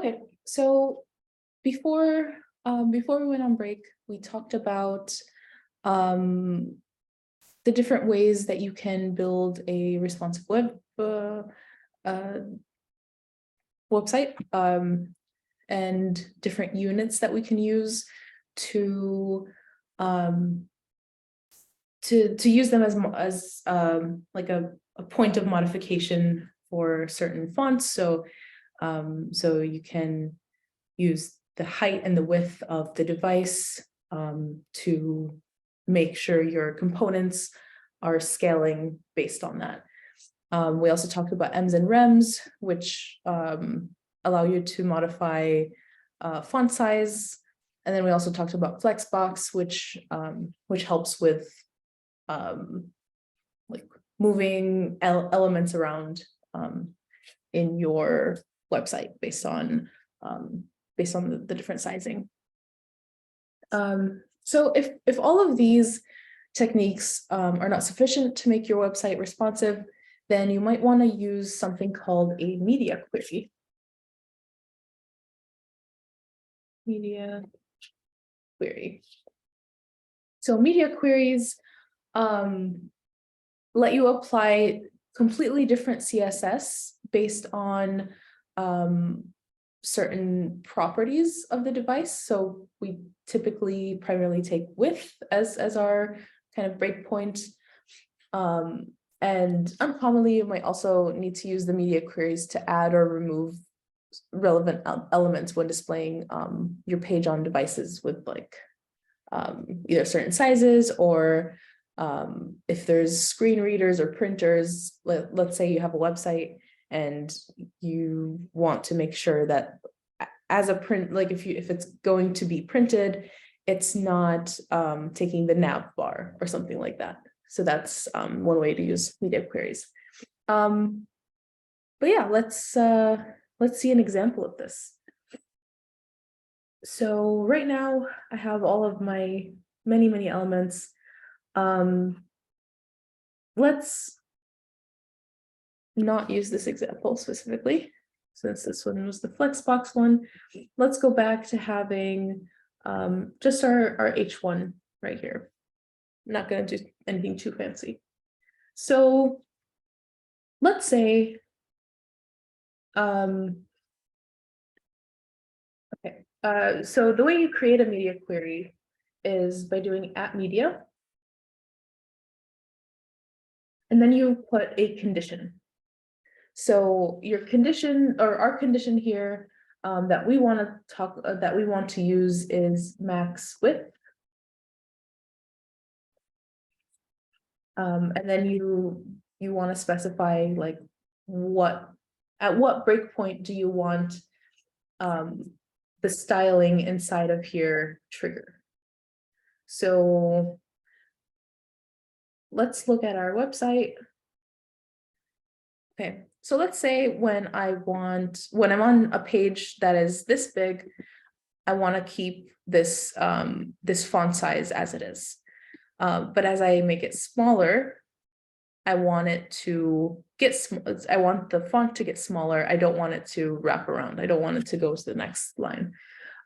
Okay, so before before we went on break, we talked about um, the different ways that you can build a responsive uh, website and different units that we can use to um, to use them as like a point of modification for certain fonts. So so you can use the height and the width of the device to make sure your components are scaling based on that. We also talked about Ms and Rems, which allow you to modify font size. And then we also talked about Flexbox, which helps with like moving elements around in your website based on the different sizing. So if all of these techniques are not sufficient to make your website responsive, then you might want to use something called a media query. Media query. So media queries let you apply completely different CSS based on certain properties of the device. So we typically primarily take width as our kind of breakpoint. And uncommonly, you might also need to use the media queries to add or remove relevant elements when displaying your page on devices with like either certain sizes or if there's screen readers or printers. Let's say you have a website and you want to make sure that as a print, like if it's going to be printed, it's not taking the nav bar or something like that. So that's one way to use media queries. But yeah, let's see an example of this. So right now I have all of my many elements. Let's not use this example specifically, since this one was the Flexbox one. Let's go back to having just our H1 right here. I'm not going to do anything too fancy. So let's say, okay, so the way you create a media query is by doing @media. And then you put a condition. So your condition or our condition here that we want to use is max width. And then you want to specify like at what breakpoint do you want the styling inside of here trigger. So let's look at our website. Okay, so let's say when I'm on a page that is this big, I want to keep this this font size as it is. But as I make it smaller, I want it to I want the font to get smaller. I don't want it to wrap around. I don't want it to go to the next line.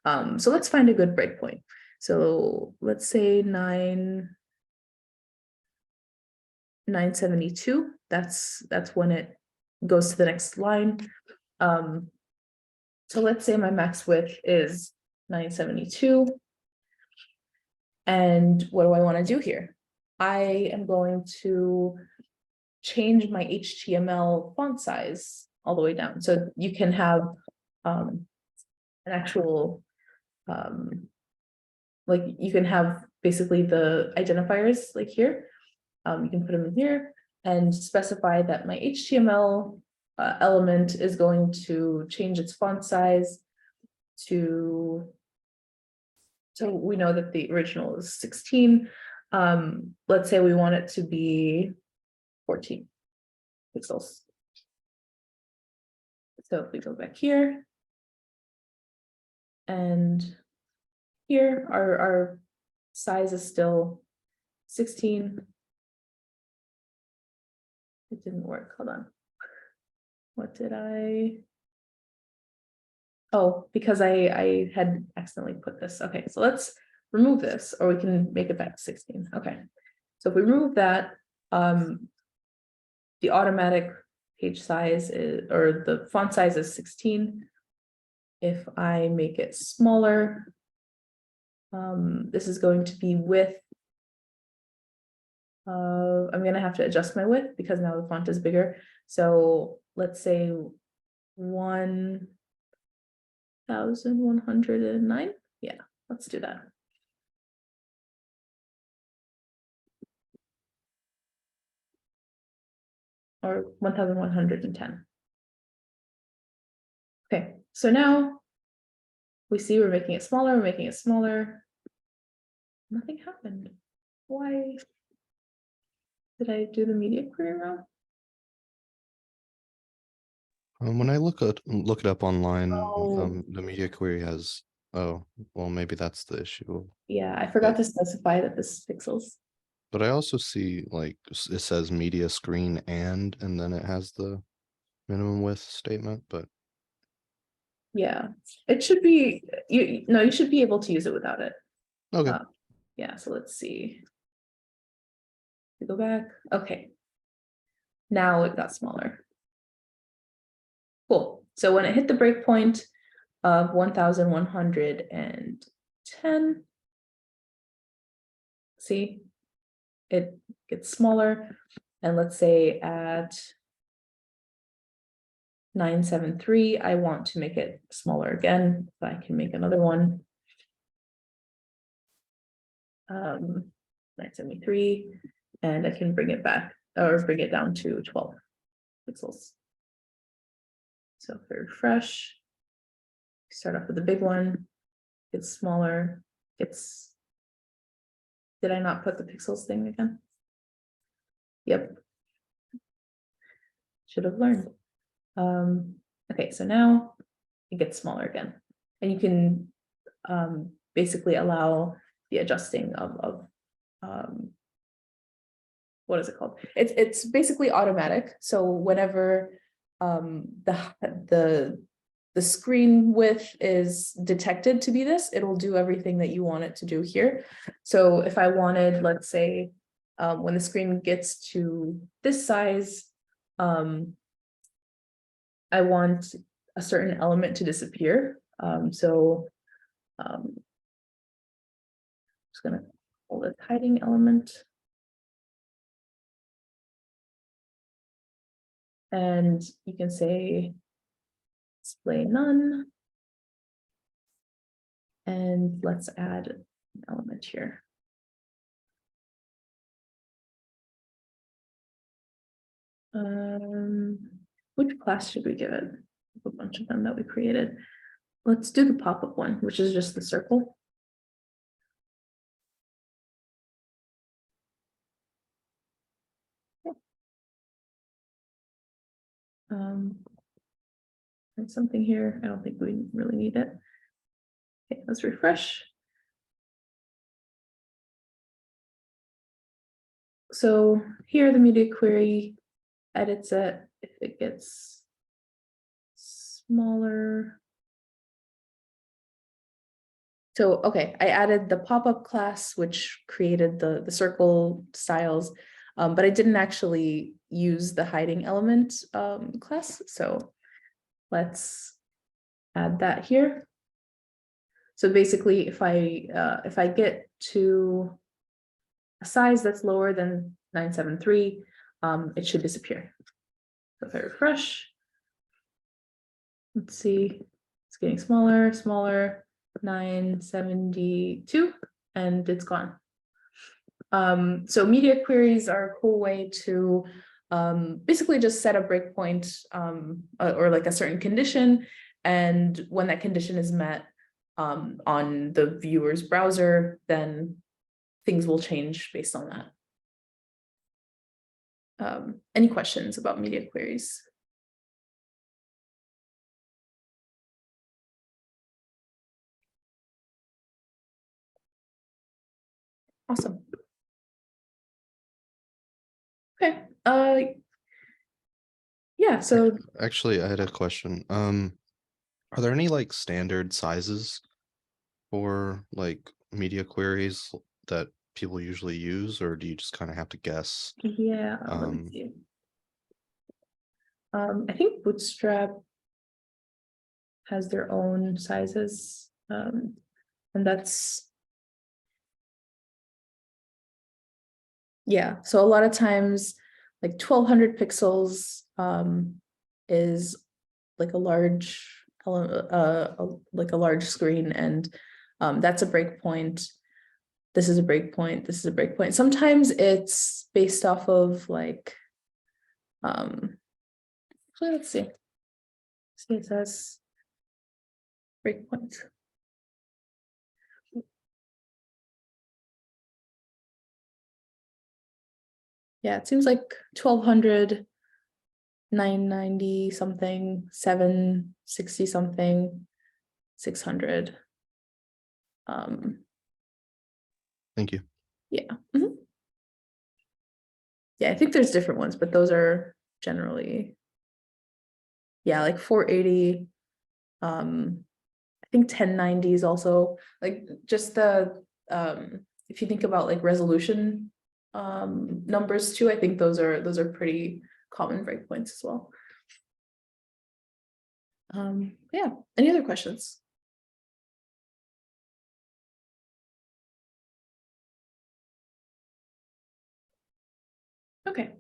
So let's find a good breakpoint. So let's say 972. That's when it goes to the next line. So let's say my max width is 972. And what do I want to do here? I am going to change my HTML font size all the way down. So you can have an actual, like you can have basically the identifiers like here. You can put them in here and specify that my HTML element is going to change its font size to, so we know that the original is 16. Let's say we want it to be 14 pixels. So if we go back here and here, our size is still 16. It didn't work. Hold on. What did I? Oh, because I had accidentally put this. Okay, so let's remove this, or we can make it back to 16. Okay. So if we remove that, the automatic page size is, or the font size is 16. If I make it smaller, this is going to be width. I'm gonna have to adjust my width because now the font is bigger. So let's say 1109. Yeah, let's do that. Or 1110. Okay, so now we see we're making it smaller, we're making it smaller. Nothing happened. Why did I do the media query wrong? When I look it up online, Oh. the media query has, oh, well, maybe that's the issue. Yeah, I forgot But to specify that this is pixels. but I also see like it says media screen and then it has the minimum width statement, but Yeah, it should be, you should be able to use it without it. okay. Yeah, so let's see. We go back. Okay. Now it got smaller. Cool. So when it hit the breakpoint of 1110, see, it gets smaller. And let's say at 973, I want to make it smaller again. So I can make another one. 973, and I can bring it back or bring it down to 12 pixels. So if I refresh, start off with the big one, it's smaller, it's, did I not put the pixels thing again? Yep. Should have learned. Okay, so now it gets smaller again. And you can basically allow the adjusting of what is it called? It's basically automatic. So whenever the screen width is detected to be this, it'll do everything that you want it to do here. So if I wanted, let's say, when the screen gets to this size, I want a certain element to disappear. So just gonna call it hiding element. And you can say display none. And let's add an element here. Which class should we give it? A bunch of them that we created. Let's do the pop-up one, which is just the circle. There's something here. I don't think we really need it. Okay, let's refresh. So here the media query edits it if it gets smaller. So, okay, I added the pop-up class, which created the circle styles, but I didn't actually use the hiding element class. So let's add that here. So basically, if I get to a size that's lower than 973, it should disappear. So if I refresh, let's see, it's getting smaller, smaller, 972, and it's gone. So media queries are a cool way to basically just set a breakpoint or like a certain condition, and when that condition is met on the viewer's browser, then things will change based on that. Any questions about media queries? Awesome. Okay. Yeah, so Actually, I had a question. Are there any like standard sizes for like media queries that people usually use, or do you just kind of have to guess? Yeah, let me see. I think Bootstrap has their own sizes, and that's, yeah, so a lot of times like 1200 pixels is like a large like a large screen, and that's a breakpoint. This is a breakpoint, this is a breakpoint. Sometimes it's based off of like actually, let's see, CSS breakpoint. Yeah, it seems like 1200, 990 something, 760 something, 600. Thank you. Yeah. Mhm. Yeah, I think there's different ones, but those are generally, yeah, like 480. I think 1090 is also like just the if you think about like resolution numbers too, I think those are pretty common breakpoints as well. Yeah, any other questions? Okay.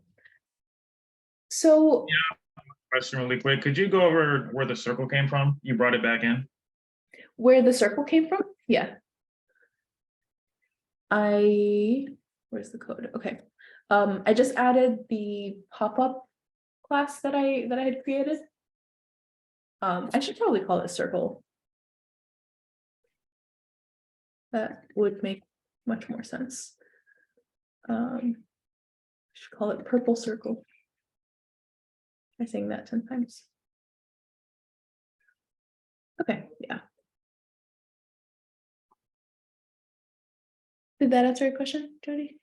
So Question really quick. Could you go over where the circle came from? You brought it back in. where the circle came from? Yeah. Where's the code? Okay. I just added the pop-up class that I had created. I should probably call it circle. That would make much more sense. I should call it purple circle. I'm saying that 10 times. Okay, yeah. Did that answer your question, Jody?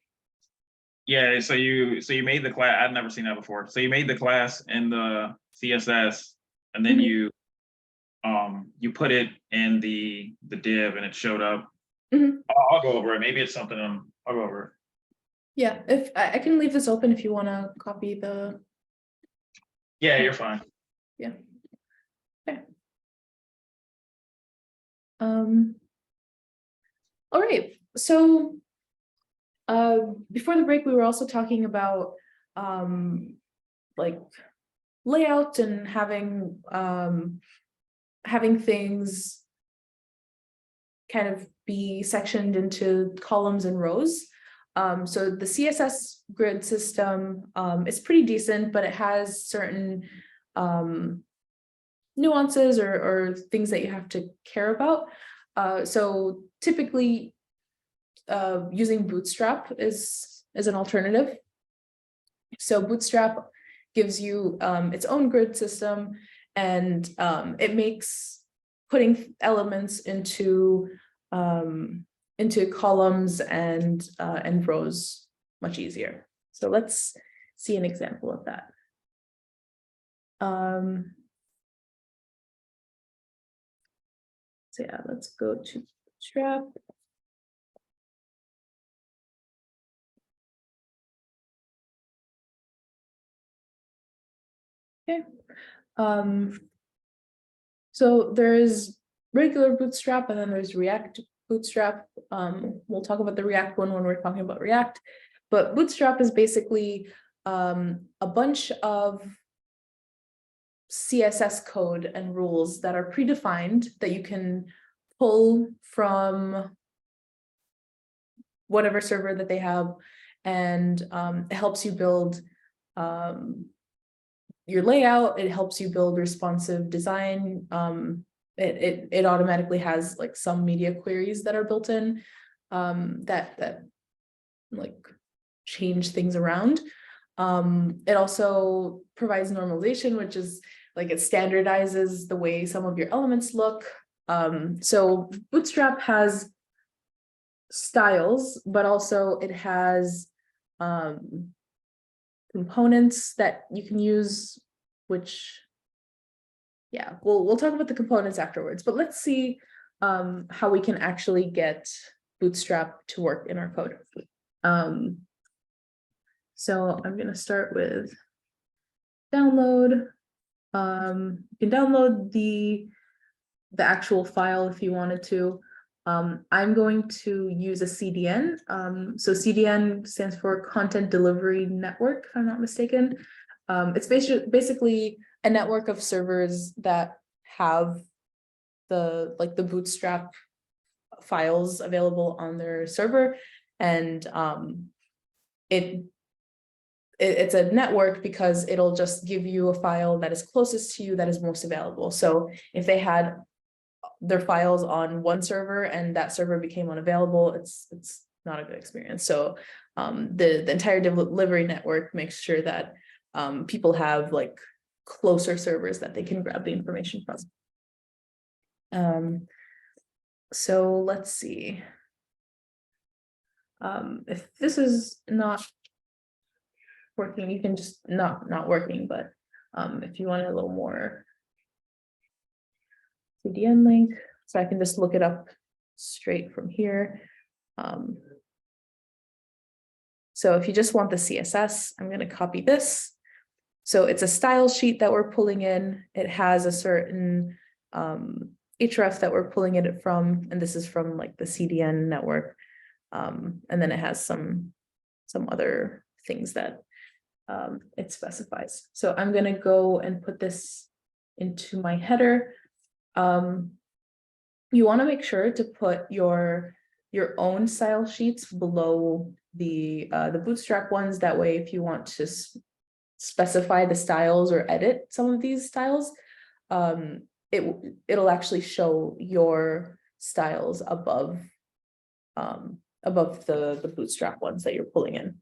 Yeah, so you made the class. I've never seen that before. So you made the class in the CSS, and then Mhm. you put it in the div, and it showed up. Mhm. I'll go over it. Maybe it's something I'll go over it. Yeah, if I can leave this open if you want to copy the. Yeah, you're fine. Yeah. Okay. All right. So before the break, we were also talking about like layout and having things kind of be sectioned into columns and rows. So the CSS grid system is pretty decent, but it has certain nuances or things that you have to care about. So typically using Bootstrap is an alternative. So Bootstrap gives you its own grid system, and it makes putting elements into columns and rows much easier. So let's see an example of that. So yeah, let's go to Bootstrap. Okay. So there's regular Bootstrap, and then there's React Bootstrap. We'll talk about the React one when we're talking about React, but Bootstrap is basically a bunch of CSS code and rules that are predefined that you can pull from whatever server that they have, and it helps you build your layout. It helps you build responsive design. It automatically has like some media queries that are built in that like change things around. It also provides normalization, which is like it standardizes the way some of your elements look. So Bootstrap has styles, but also it has components that you can use, which yeah, we'll talk about the components afterwards, but let's see how we can actually get Bootstrap to work in our code. So I'm gonna start with download. You can download the actual file if you wanted to. I'm going to use a CDN. So CDN stands for Content Delivery Network, if I'm not mistaken. It's basically a network of servers that have the Bootstrap files available on their server, and it's a network because it'll just give you a file that is closest to you, that is most available. So if they had their files on one server and that server became unavailable, it's not a good experience. So the entire delivery network makes sure that people have like closer servers that they can grab the information from. So let's see. If this is not working, you can just not working, but if you want a little more CDN link, so I can just look it up straight from here. So if you just want the CSS, I'm going to copy this. So it's a style sheet that we're pulling in. It has a certain href that we're pulling it from, and this is from like the CDN network. And then it has some other things that it specifies. So I'm going to go and put this into my header. You want to make sure to put your own style sheets below the Bootstrap ones. That way, if you want to specify the styles or edit some of these styles, it'll actually show your styles above the Bootstrap ones that you're pulling in.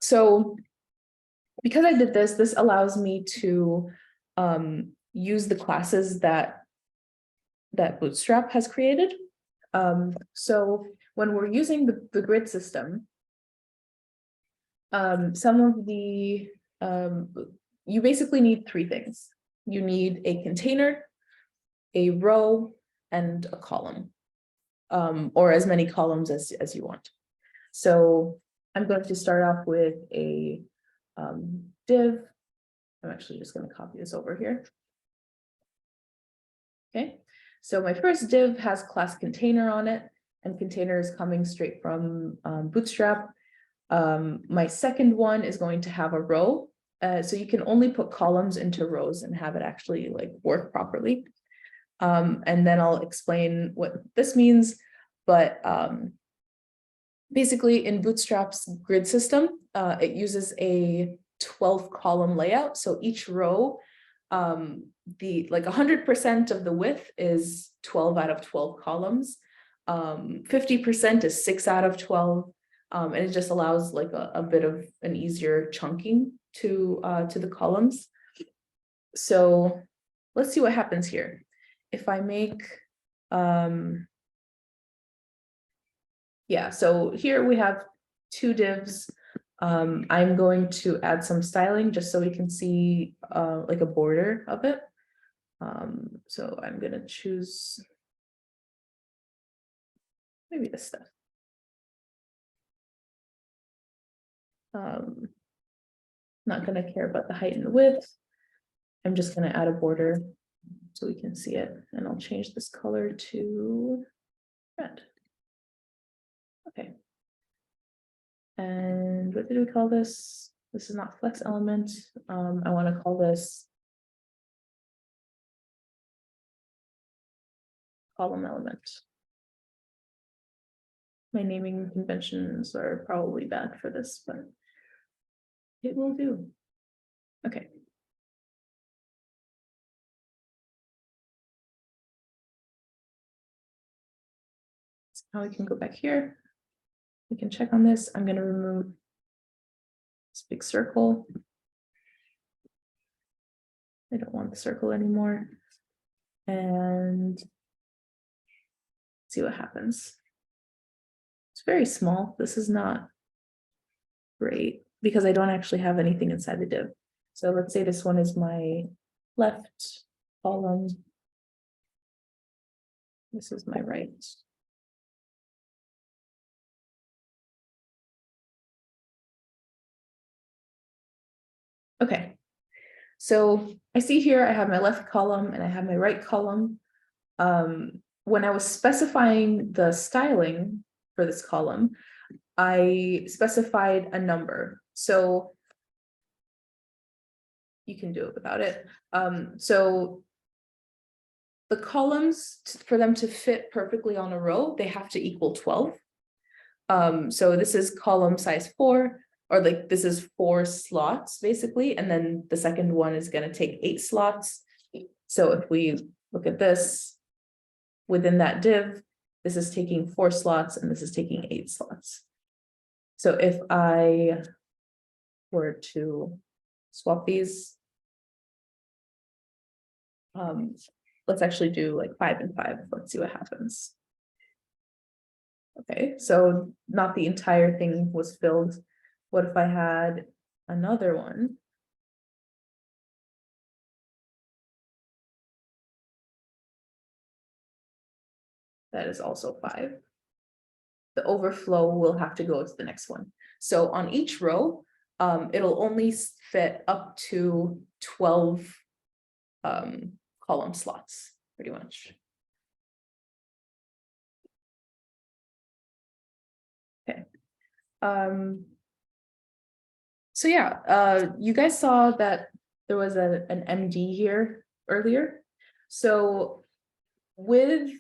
So because I did this, this allows me to use the classes that Bootstrap has created. So when we're using the grid system, some of the, you basically need three things. You need a container, a row, and a column, or as many columns as you want. So I'm going to start off with a div. I'm actually just going to copy this over here. Okay, so my first div has class container on it, and container is coming straight from Bootstrap. My second one is going to have a row. So you can only put columns into rows and have it actually like work properly. And then I'll explain what this means. But basically in Bootstrap's grid system, it uses a 12 column layout. So each row, the like 100% of the width is 12 out of 12 columns. 50% is 6 out of 12. And it just allows like a bit of an easier chunking to the columns. So let's see what happens here. If I make, yeah, so here we have two divs. I'm going to add some styling just so we can see like a border of it. So I'm going to choose maybe this stuff. Not going to care about the height and the width. I'm just going to add a border so we can see it, and I'll change this color to red. Okay. And what did we call this? This is not flex element. I want to call this column element. My naming conventions are probably bad for this, but it will do. Okay. So now we can go back here. We can check on this. I'm going to remove this big circle. I don't want the circle anymore. And see what happens. It's very small. This is not great because I don't actually have anything inside the div. So let's say this one is my left column. This is my right. Okay, so I see here I have my left column and I have my right column. When I was specifying the styling for this column, I specified a number. So you can do it without it. So the columns, for them to fit perfectly on a row, they have to equal 12. So this is column size 4, or like this is 4 slots basically, and then the second one is going to take 8 slots. So if we look at this within that div, this is taking 4 slots and this is taking 8 slots. So if I were to swap these, let's actually do like 5 and 5. Let's see what happens. Okay, so not the entire thing was filled. What if I had another one? That is also 5. The overflow will have to go to the next one. So on each row, it'll only fit up to 12 column slots, pretty much. Okay. So yeah, you guys saw that there was an MD here earlier. So with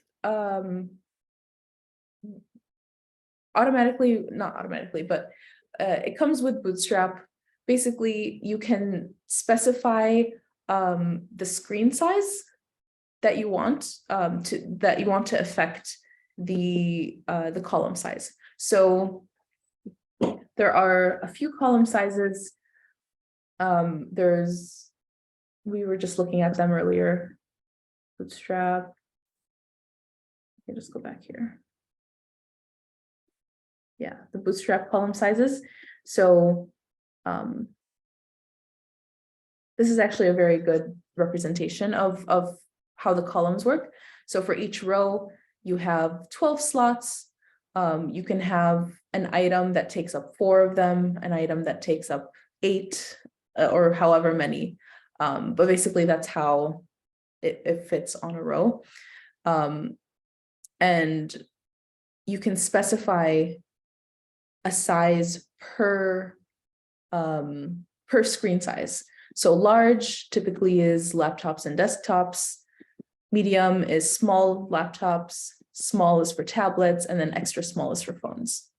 automatically, not automatically, but it comes with Bootstrap. Basically, you can specify the screen size that you want to affect the column size. So there are a few column sizes. We were just looking at them earlier. Bootstrap. Okay, just go back here. Yeah, the Bootstrap column sizes. So this is actually a very good representation of how the columns work. So for each row, you have 12 slots. You can have an item that takes up 4 of them, an item that takes up 8, or however many. But basically that's how it fits on a row. And you can specify a size per screen size. So large typically is laptops and desktops. Medium is small laptops. Small is for tablets, and then extra small is for phones.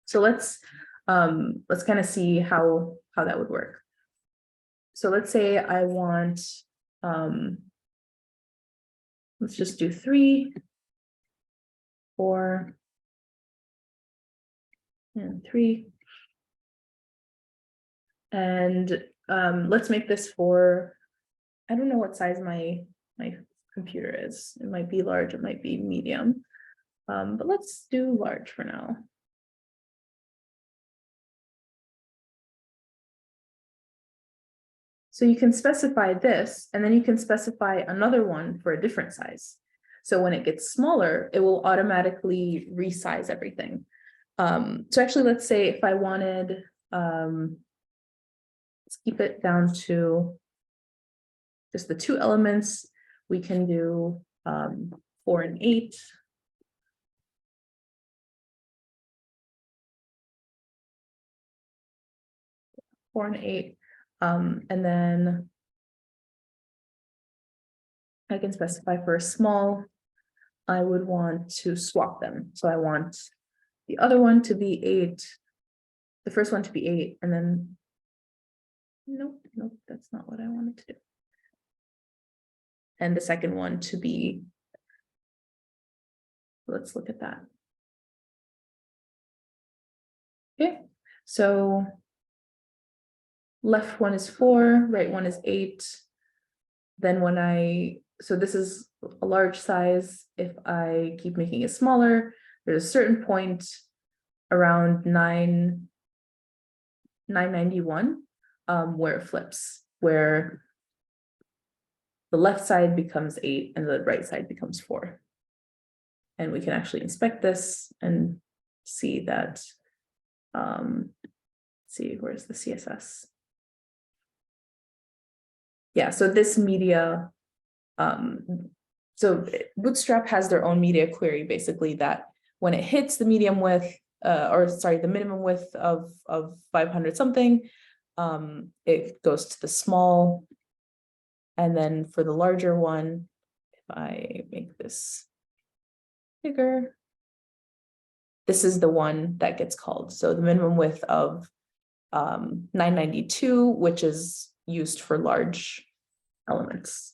So let's kind of see how that would work. So let's say I want, let's just do 3, 4, and 3. And let's make this for, I don't know what size my computer is. It might be large, it might be medium, but let's do large for now. So you can specify this, and then you can specify another one for a different size. So when it gets smaller, it will automatically resize everything. So actually, let's say if I wanted, let's keep it down to just the 2 elements, we can do 4 and 8. Four and 8. And then I can specify for a small, I would want to swap them. So I want the other one to be 8, the first one to be 8, and then, nope, that's not what I wanted to do. And the second one to be, let's look at that. Okay, so left one is 4, right one is 8. Then so this is a large size. If I keep making it smaller, there's a certain point around 991 where it flips, where the left side becomes 8 and the right side becomes 4. And we can actually inspect this and see that, see, where's the CSS? Yeah, so this media, so Bootstrap has their own media query, basically, that when it hits the medium width, or sorry, the minimum width of 500 something, it goes to the small. And then for the larger one, if I make this bigger, this is the one that gets called. So the minimum width of 992, which is used for large elements.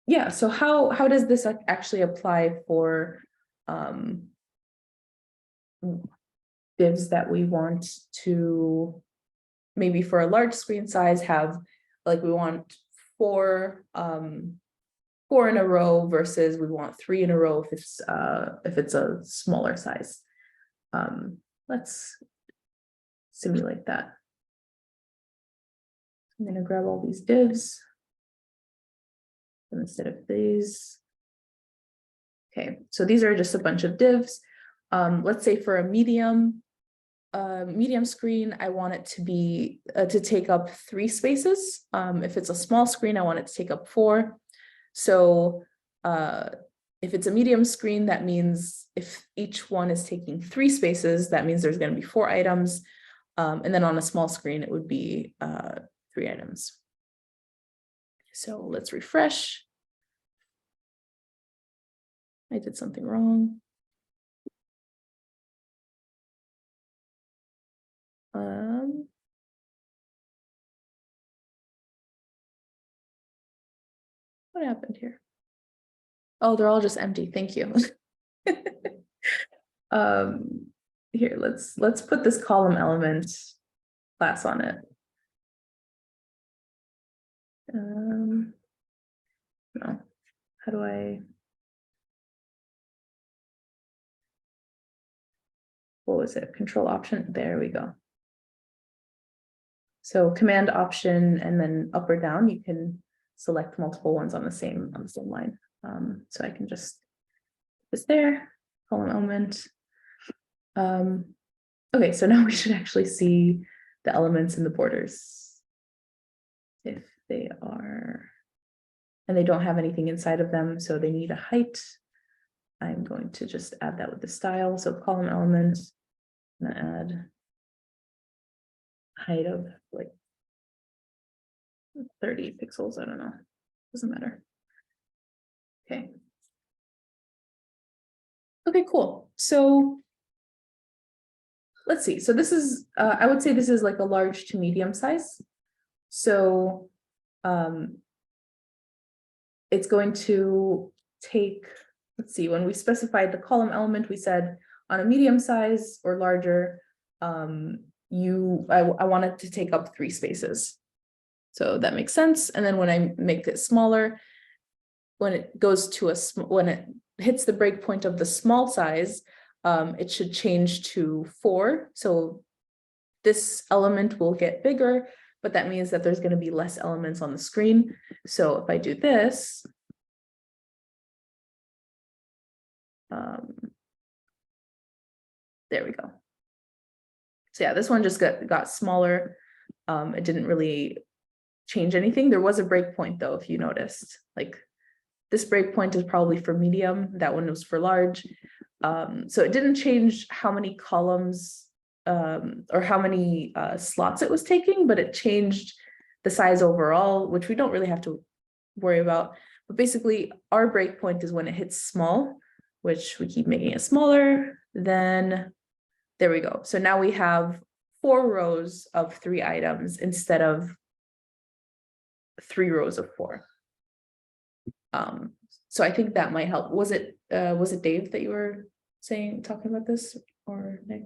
Yeah, so how does this actually apply for divs that we want to, maybe for a large screen size, have, like, we want 4 in a row versus we want 3 in a row if it's a smaller size. Let's simulate that. I'm going to grab all these divs, and instead of these, okay, so these are just a bunch of divs. Let's say for a medium screen, I want it to be to take up 3 spaces. If it's a small screen, I want it to take up 4. So if it's a medium screen, that means if each one is taking 3 spaces, that means there's going to be 4 items. And then on a small screen, it would be 3 items. So let's refresh. I did something wrong. What happened here? Oh, they're all just empty. Thank you. Here, let's put this column element class on it. No, how do I? What was it? Control Option. There we go. So Command Option and then up or down, you can select multiple ones on the same line. So I can just put this there, column element. Okay, so now we should actually see the elements in the borders. If they are, and they don't have anything inside of them, so they need a height. I'm going to just add that with the style. So column element, I'm gonna add height of like 30 pixels. I don't know, doesn't matter. Okay. Okay, cool. So let's see. So this is, I would say this is like a large to medium size. So it's going to take, let's see, when we specified the column element, we said on a medium size or larger, I want it to take up 3 spaces. So that makes sense. And then when I make it smaller, when it goes to when it hits the breakpoint of the small size, it should change to 4. So this element will get bigger, but that means that there's going to be less elements on the screen. So if I do this, there we go. So yeah, this one just got smaller. It didn't really change anything. There was a breakpoint though, if you noticed, like this breakpoint is probably for medium, that one was for large. So it didn't change how many columns or how many slots it was taking, but it changed the size overall, which we don't really have to worry about. But basically our breakpoint is when it hits small, which we keep making it smaller. Then there we go. So now we have 4 rows of 3 items instead of 3 rows of 4. So I think that might help. Was it Dave that you were talking about this, or Nick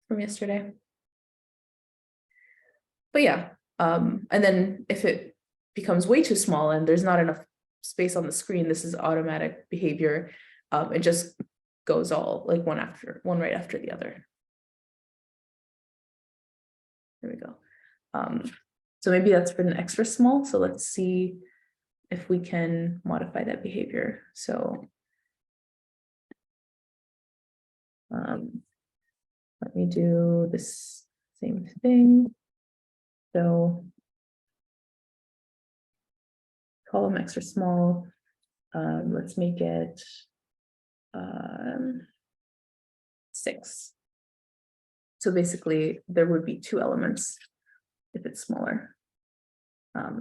from yesterday? But yeah, and then if it becomes way too small and there's not enough space on the screen, this is automatic behavior. It just goes all like one right after the other. There we go. So maybe that's written extra small. So let's see if we can modify that behavior. So let me do this same thing. So column extra small. Let's make it 6. So basically there would be 2 elements if it's smaller.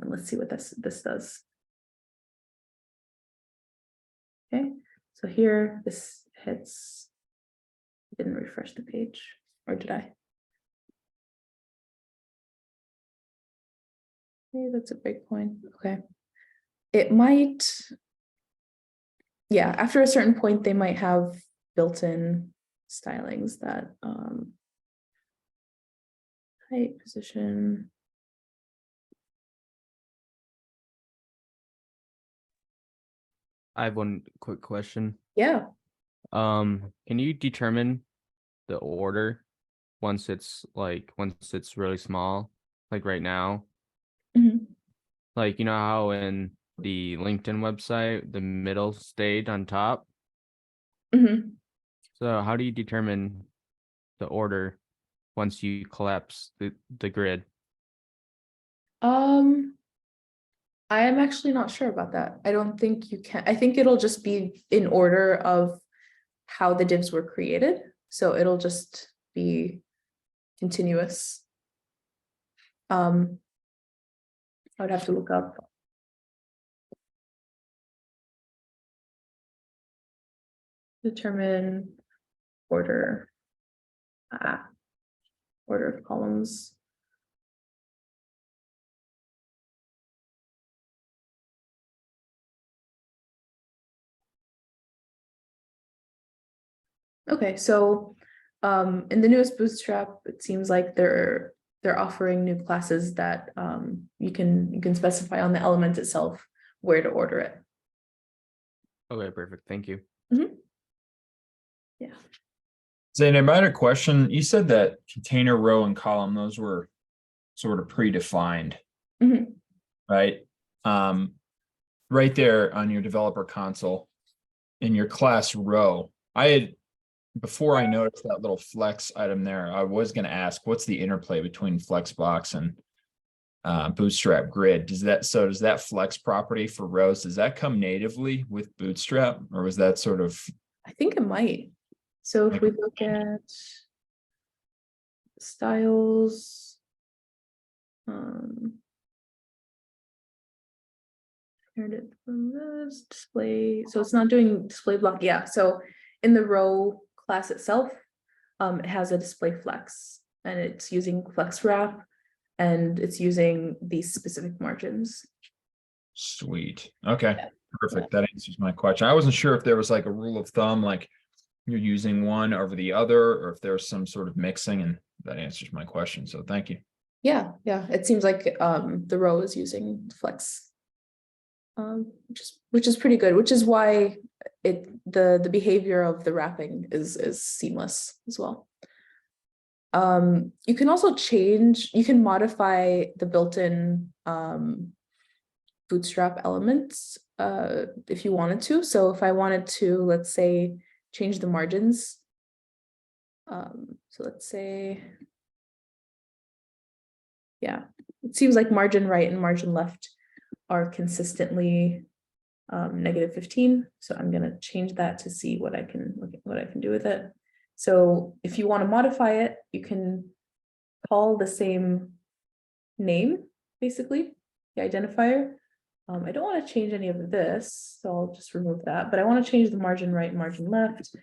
Let's see what this does. Okay, so here this hits. Didn't refresh the page, or did I? Okay, that's a breakpoint. Okay, it might. Yeah, after a certain point, they might have built-in stylings that height, position. I have one quick question. Yeah. Can you determine the order once it's really small, like right now? Mhm. Like, you know how in the LinkedIn website, the middle stayed on top? Mhm. So how do you determine the order once you collapse the grid? I am actually not sure about that. I don't think you can. I think it'll just be in order of how the divs were created. So it'll just be continuous. I would have to look up. Determine order. Order of columns. Okay, so in the newest Bootstrap, it seems like they're offering new classes that you can specify on the element itself where to order it. Okay, perfect. Thank you. Yeah. Zainab, I had a question. You said that container, row, and column, those were sort of predefined, Mhm. right? Right there on your developer console in your class row, before I noticed that little flex item there, I was going to ask, what's the interplay between Flexbox and Bootstrap Grid? Does that flex property for rows, does that come natively with Bootstrap, or was that sort of? I think it might. So if we look at styles, inherited from this display. So it's not doing display block. Yeah. So in the row class itself, it has a display flex and it's using flex wrap and it's using these specific margins. Sweet. Okay, Yeah. perfect. That answers my question. I wasn't sure if there was like a rule of thumb, like you're using one over the other, or if there's some sort of mixing, and that answers my question. So thank you. Yeah, it seems like the row is using flex, which is pretty good, which is why the behavior of the wrapping is seamless as well. You can also you can modify the built-in Bootstrap elements if you wanted to. So if I wanted to, let's say, change the margins. So let's say, yeah, it seems like margin right and margin left are consistently -15. So I'm going to change that to see what I can do with it. So if you want to modify it, you can call the same name, basically, the identifier. I don't want to change any of this, so I'll just remove that, but I want to change the margin right, margin left.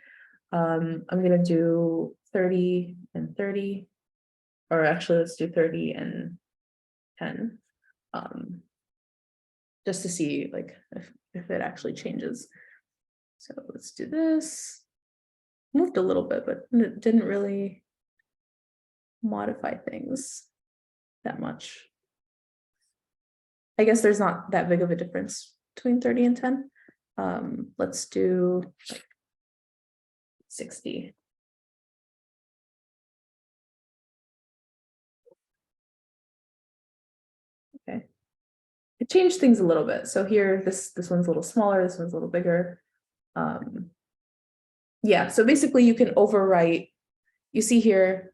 I'm going to do 30 and 30, or actually let's do 30 and 10. Just to see like if it actually changes. So let's do this. Moved a little bit, but it didn't really modify things that much. I guess there's not that big of a difference between 30 and 10. Let's do 60. Okay. It changed things a little bit. So here, this one's a little smaller, this one's a little bigger. Yeah, so basically you can overwrite. You see here,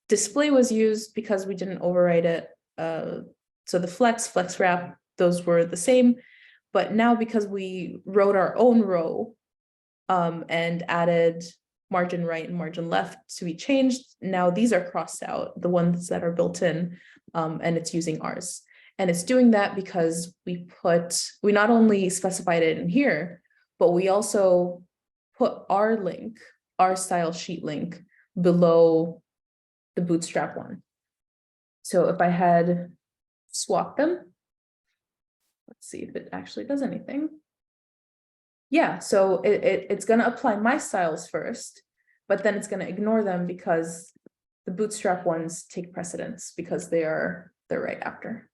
display was used because we didn't overwrite it. So the flex wrap, those were the same, but now because we wrote our own row and added margin right and margin left to be changed, now these are crossed out, the ones that are built in, and it's using ours. And it's doing that because we not only specified it in here, but we also put our link, our style sheet link below the Bootstrap one. So if I had swapped them, let's see if it actually does anything. Yeah, so it's going to apply my styles first, but then it's going to ignore them because the Bootstrap ones take precedence because they're right after.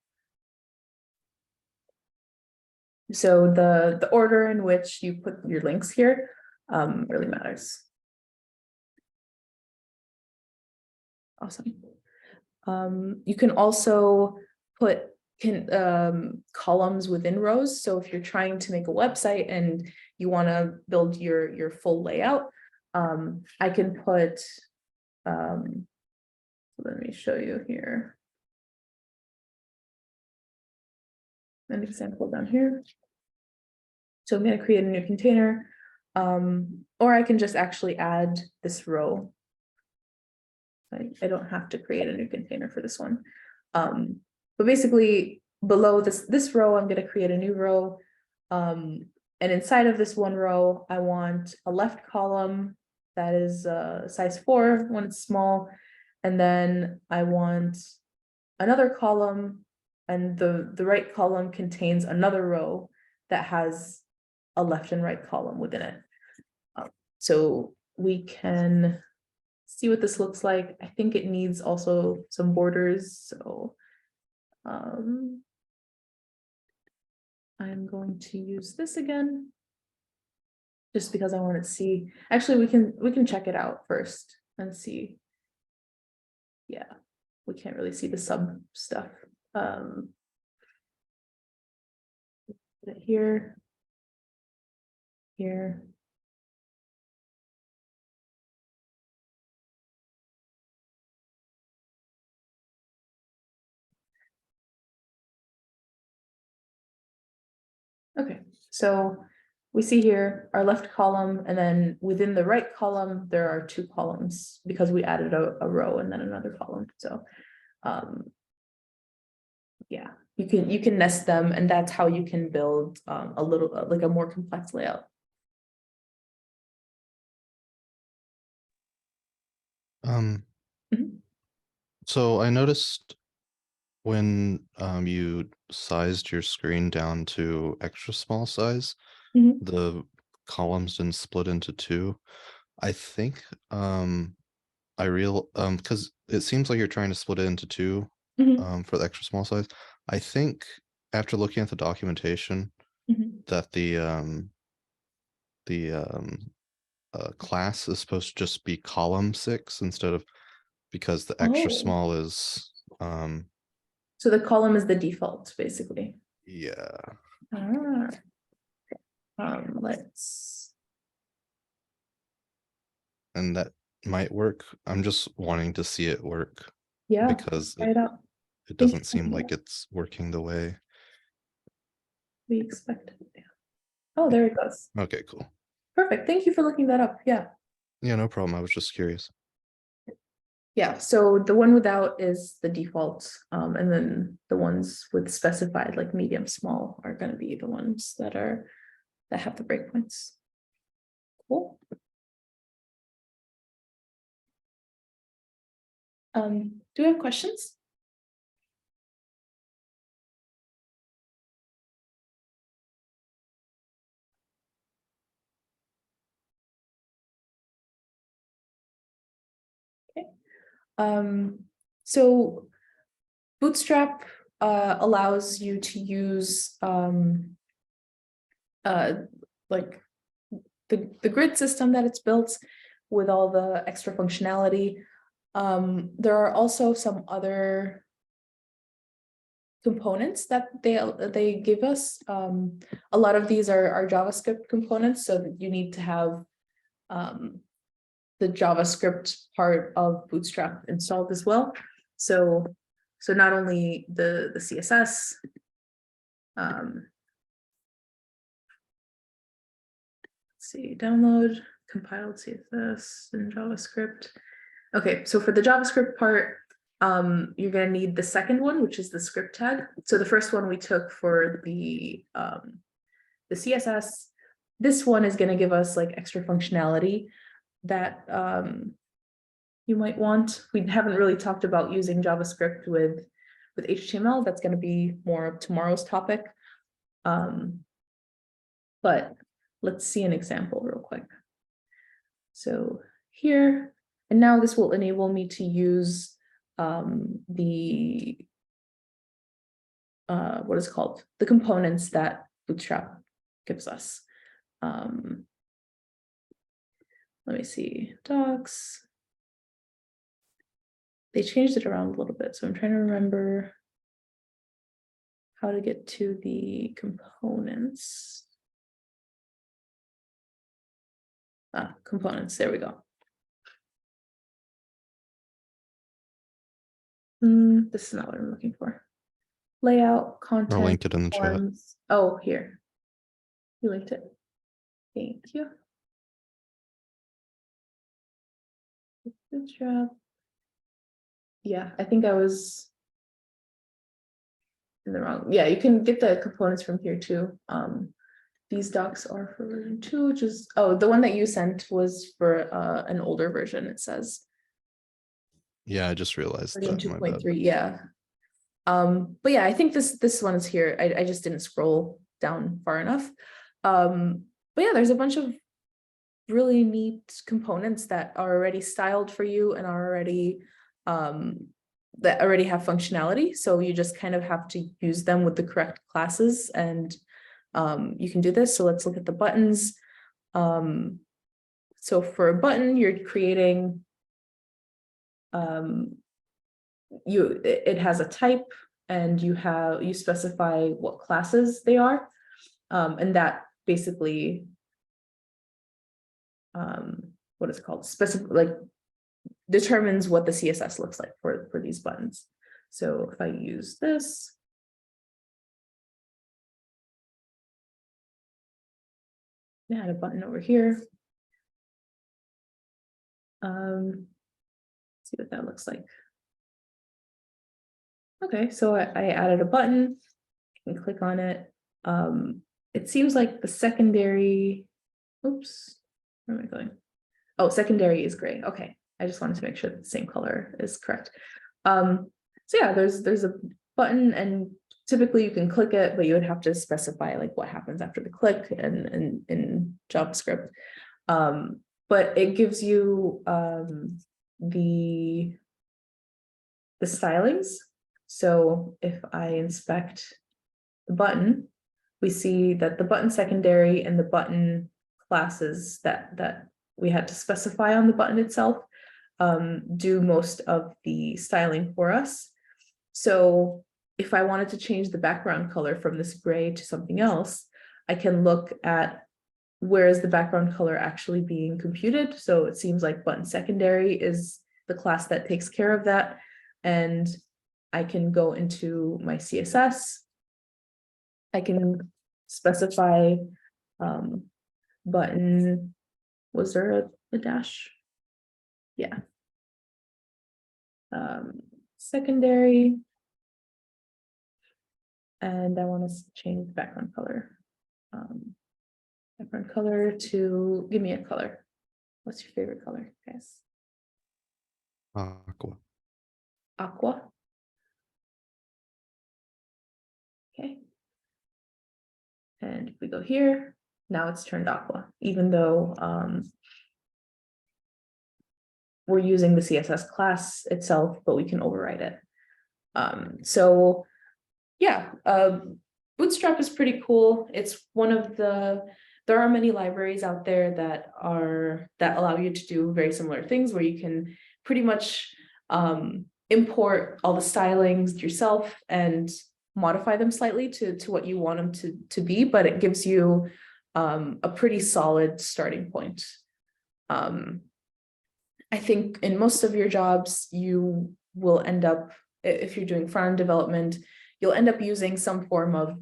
So the order in which you put your links here really matters. Awesome. You can also put columns within rows. So if you're trying to make a website and you want to build your full layout, I can put, let me show you here. An example down here. So I'm going to create a new container, or I can just actually add this row. I don't have to create a new container for this one. But basically below this row, I'm going to create a new row. And inside of this one row, I want a left column that is size 4 when it's small. And then I want another column, and the right column contains another row that has a left and right column within it. So we can see what this looks like. I think it needs also some borders. So I'm going to use this again, just because I want to see. Actually, we can check it out first and see. Yeah, we can't really see the sub stuff. Here. Okay, so we see here our left column, and then within the right column, there are 2 columns because we added a row and then another column. So yeah, you can nest them, and that's how you can build a little like a more complex layout. So I noticed when you sized your screen down to extra small size, Mhm. the columns didn't split into 2. I think because it seems like you're trying to split it into 2 Mhm. for the extra small size. I think after looking at the documentation Mhm. that the class is supposed to just be column 6 instead of, because the extra Oh. small is So the column is the default, basically. yeah. Let's. And that might work. I'm just wanting to see it work Yeah, because try it out. it Thank you doesn't for seem looking like it up. it's working the way. We expected. Oh, there it goes. Okay, cool. Perfect. Thank you for looking that up. Yeah. Yeah, no problem. I was just curious. Yeah, so the one without is the default, and then the ones with specified like medium, small are going to be the ones that have the breakpoints. Cool. Do we have questions? Okay. So Bootstrap allows you to use like the grid system that it's built with all the extra functionality. There are also some other components that they give us. A lot of these are JavaScript components, so that you need to have the JavaScript part of Bootstrap installed as well. So not only the CSS, let's see, download compiled CSS and JavaScript. Okay, so for the JavaScript part, you're going to need the second one, which is the script tag. So the first one we took for the CSS, this one is going to give us like extra functionality that you might want. We haven't really talked about using JavaScript with HTML. That's going to be more of tomorrow's topic. But let's see an example real quick. So here, and now this will enable me to use the what is it called? The components that Bootstrap gives us. Let me see, docs. They changed it around a little bit, so I'm trying to remember how to get to the components. Components, there we go. This is not what I'm looking for. Layout, content. I'll link it in the chat. forms. Oh, here. You linked it. Thank you. Good job. Yeah, I think I was in the wrong. Yeah, you can get the components from here too. These docs are for version 2, which is, oh, the one that you sent was for an older version, it says. Yeah, I just realized Version that. My bad. 2.3, yeah. But yeah, I think this one is here. I just didn't scroll down far enough. But yeah, there's a bunch of really neat components that are already styled for you and are already that already have functionality. So you just kind of have to use them with the correct classes, and you can do this. So let's look at the buttons. So for a button, you're creating it has a type, and you specify what classes they are, and that basically what is it called, like determines what the CSS looks like for these buttons. So if I use this, add a button over here. See what that looks like. Okay, so I added a button. I can click on it. It seems like the secondary, oops, where am I going? Oh, secondary is gray. Okay, I just wanted to make sure that the same color is correct. So yeah, there's a button, and typically you can click it, but you would have to specify like what happens after the click and in JavaScript. But it gives you the stylings. So if I inspect the button, we see that the button secondary and the button classes that we had to specify on the button itself do most of the styling for us. So if I wanted to change the background color from this gray to something else, I can look at where is the background color actually being computed. So it seems like button secondary is the class that takes care of that. And I can go into my CSS. I can specify button, was there a dash? Yeah. Secondary. And I want to change the background color. Background color to, give me a color. What's your favorite color, guys? Aqua. Aqua. Okay. And if we go here, now it's turned aqua, even though we're using the CSS class itself, but we can override it. So yeah, Bootstrap is pretty cool. It's one of there are many libraries out there that allow you to do very similar things, where you can pretty much import all the stylings yourself and modify them slightly to what you want them to be, but it gives you a pretty solid starting point. I think in most of your jobs, you will end up, if you're doing front-end development, you'll end up using some form of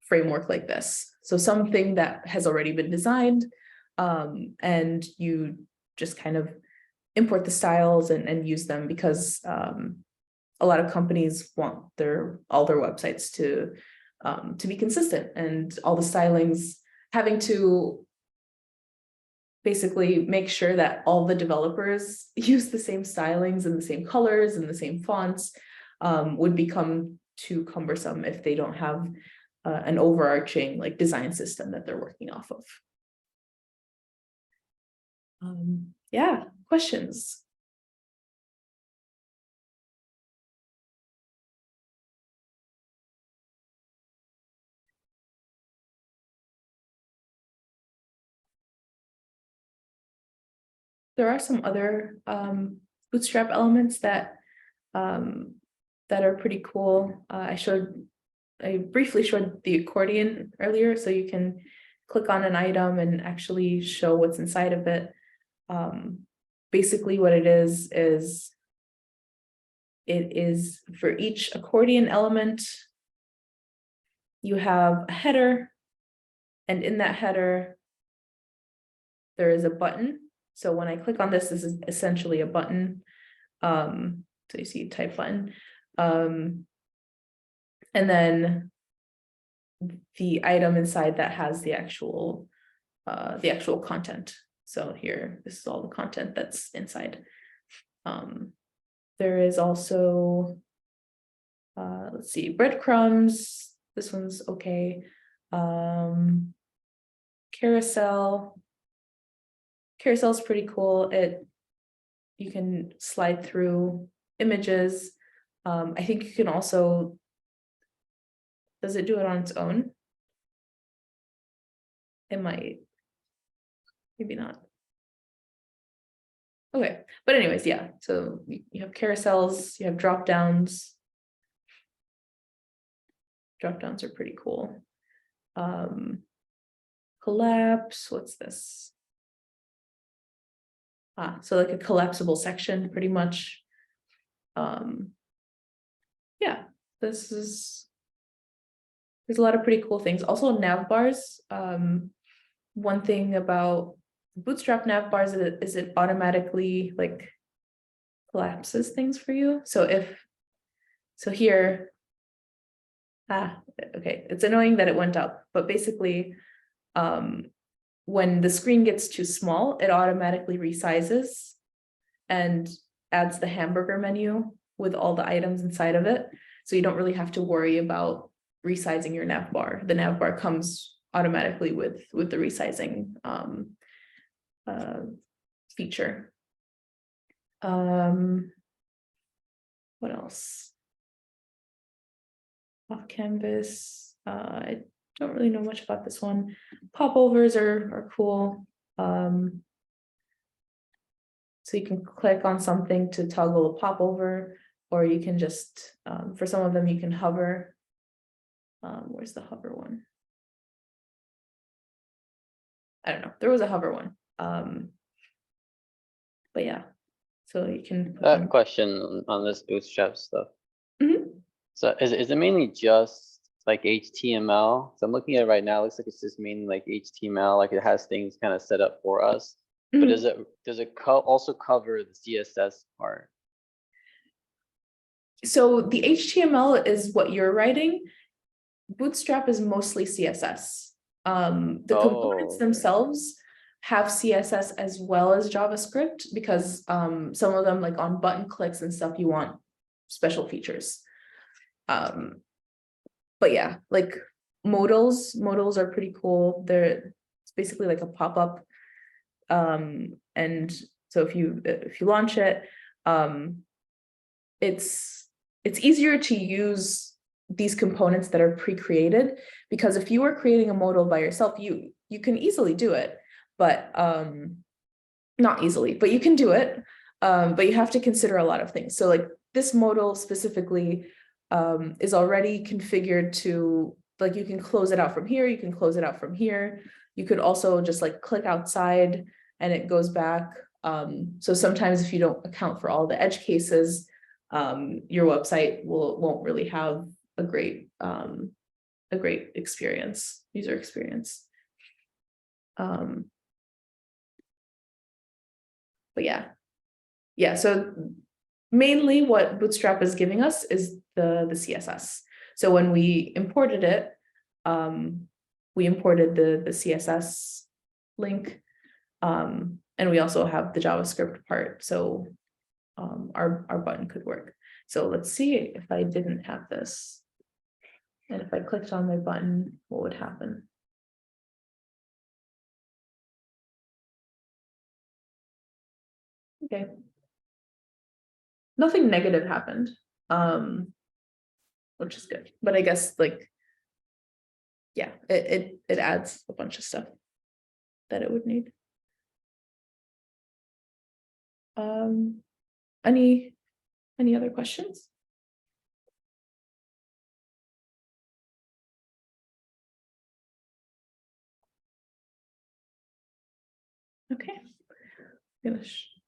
framework like this. So something that has already been designed, and you just kind of import the styles and use them, because a lot of companies want all their websites to be consistent, and all the stylings having to basically make sure that all the developers use the same stylings and the same colors and the same fonts would become too cumbersome if they don't have an overarching like design system that they're working off of. Yeah, questions? There are some other Bootstrap elements that are pretty cool. I briefly showed the accordion earlier, so you can click on an item and actually show what's inside of it. Basically what it is for each accordion element, you have a header, and in that header, there is a button. So when I click on this, this is essentially a button. So you see type button. And then the item inside that has the actual content. So here, this is all the content that's inside. There is also, let's see, breadcrumbs. This one's okay. Carousel. Carousel's pretty cool. You can slide through images. I think you can also, does it do it on its own? It might, maybe not. Okay, but anyways, yeah, so you have carousels, you have drop downs. Drop downs are pretty cool. Collapse, what's this? So like a collapsible section, pretty much. Yeah, there's a lot of pretty cool things. Also nav bars. One thing about Bootstrap nav bars is it automatically like collapses things for you. So here, okay, it's annoying that it went up, but basically, when the screen gets too small, it automatically resizes and adds the hamburger menu with all the items inside of it. So you don't really have to worry about resizing your nav bar. The nav bar comes automatically with the resizing feature. What else? Off canvas. I don't really know much about this one. Popovers are cool. So you can click on something to toggle a popover, or you can just, for some of them, you can hover. Where's the hover one? I don't know. There was a hover one. But yeah, so you can. That question on this Bootstrap stuff. Mhm. So is it mainly just like HTML? So I'm looking at it right now. It looks like it's just mainly like HTML. Like it has things kind of set up for us. But Mhm. does it also cover the CSS part? So the HTML is what you're writing. Bootstrap is mostly CSS. The components okay. themselves have CSS as well as JavaScript, because some of them, like on button clicks and stuff, you want special features. But yeah, like modals are pretty cool. It's basically like a pop-up. And so if you launch it, it's easier to use these components that are pre-created, because if you are creating a modal by yourself, you can easily do it, but not easily, but you can do it. But you have to consider a lot of things. So like this modal specifically, is already configured to, like, you can close it out from here, you can close it out from here. You could also just like click outside and it goes back. So sometimes if you don't account for all the edge cases, your website won't really have a great experience, user experience. But yeah, so mainly what Bootstrap is giving us is the CSS. So when we imported it, we imported the CSS link, and we also have the JavaScript part, so our button could work. So let's see if I didn't have this, and if I clicked on my button, what would happen? Okay. Nothing negative happened, which is good, but I guess like, yeah, it adds a bunch of stuff that it would need. Any other questions? Okay, I'm gonna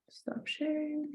stop sharing.